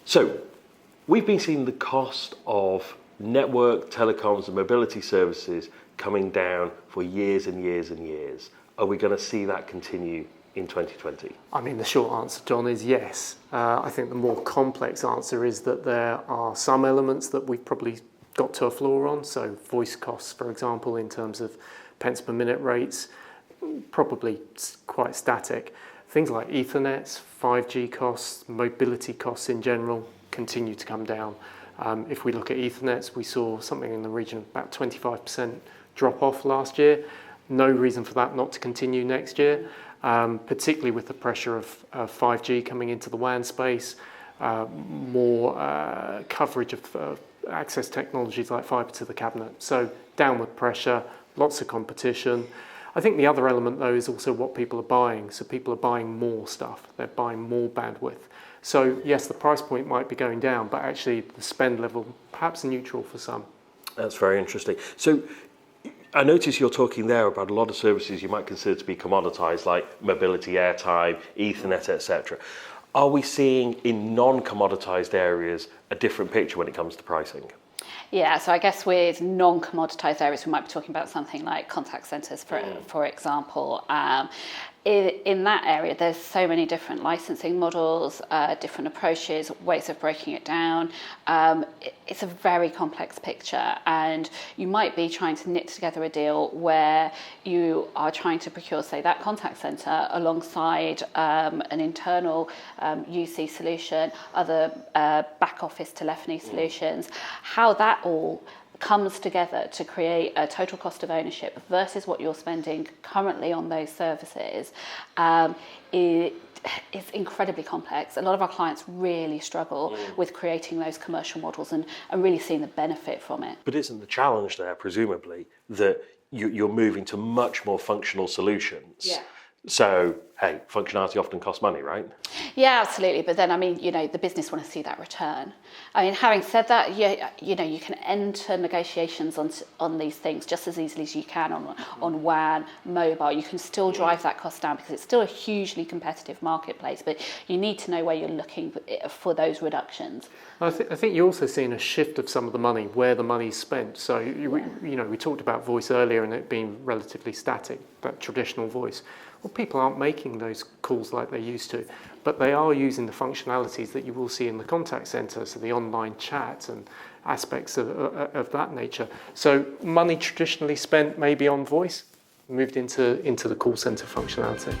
So, we've been seeing the cost of network, telecoms and mobility services coming down for years and years and years. Are we going to see that continue in 2020? I mean, the short answer, John, is yes. I think the more complex answer is that there are some elements that we've probably got to a floor on. So voice costs, for example, in terms of pence per minute rates, probably quite static. Things like Ethernets, 5G costs, mobility costs in general continue to come down. If we look at Ethernets, we saw something in the region of about 25% drop off last year. No reason for that not to continue next year, particularly with the pressure of 5G coming into the WAN space, more coverage of access technologies like fibre to the cabinet. So downward pressure, lots of competition. I think the other element, though, is also what people are buying. So people are buying more stuff. They're buying more bandwidth. So yes, the price point might be going down, but actually the spend level perhaps neutral for some. That's very interesting. So I notice you're talking there about a lot of services you might consider to be commoditized, like mobility, airtime, Ethernet, etc. Are we seeing in non-commoditized areas a different picture when it comes to pricing? Yeah, so I guess with non-commoditized areas, we might be talking about something like contact centers, for example. In that area, there's so many different licensing models, different approaches, ways of breaking it down. It's a very complex picture, and you might be trying to knit together a deal where you are trying to procure, say, that contact center alongside an internal UC solution, other back office telephony solutions. How that all comes together to create a total cost of ownership versus what you're spending currently on those services it's incredibly complex. A lot of our clients really struggle with creating those commercial models and really seeing the benefit from it. But isn't the challenge there, presumably, that you're moving to much more functional solutions? Yeah. So, hey, functionality often costs money, right? Yeah, absolutely. But then, I mean, the business want to see that return. I mean, having said that, you can enter negotiations on these things just as easily as you can on WAN, mobile. You can still drive that cost down because it's still a hugely competitive marketplace, but you need to know where you're looking for those reductions. I think you're also seeing a shift of some of the money, where the money's spent. So, we talked about voice earlier and it being relatively static, that traditional voice. Well, people aren't making those calls like they used to, but they are using the functionalities that you will see in the contact center, so the online chat and aspects of that nature. So money traditionally spent maybe on voice moved into the call center functionality.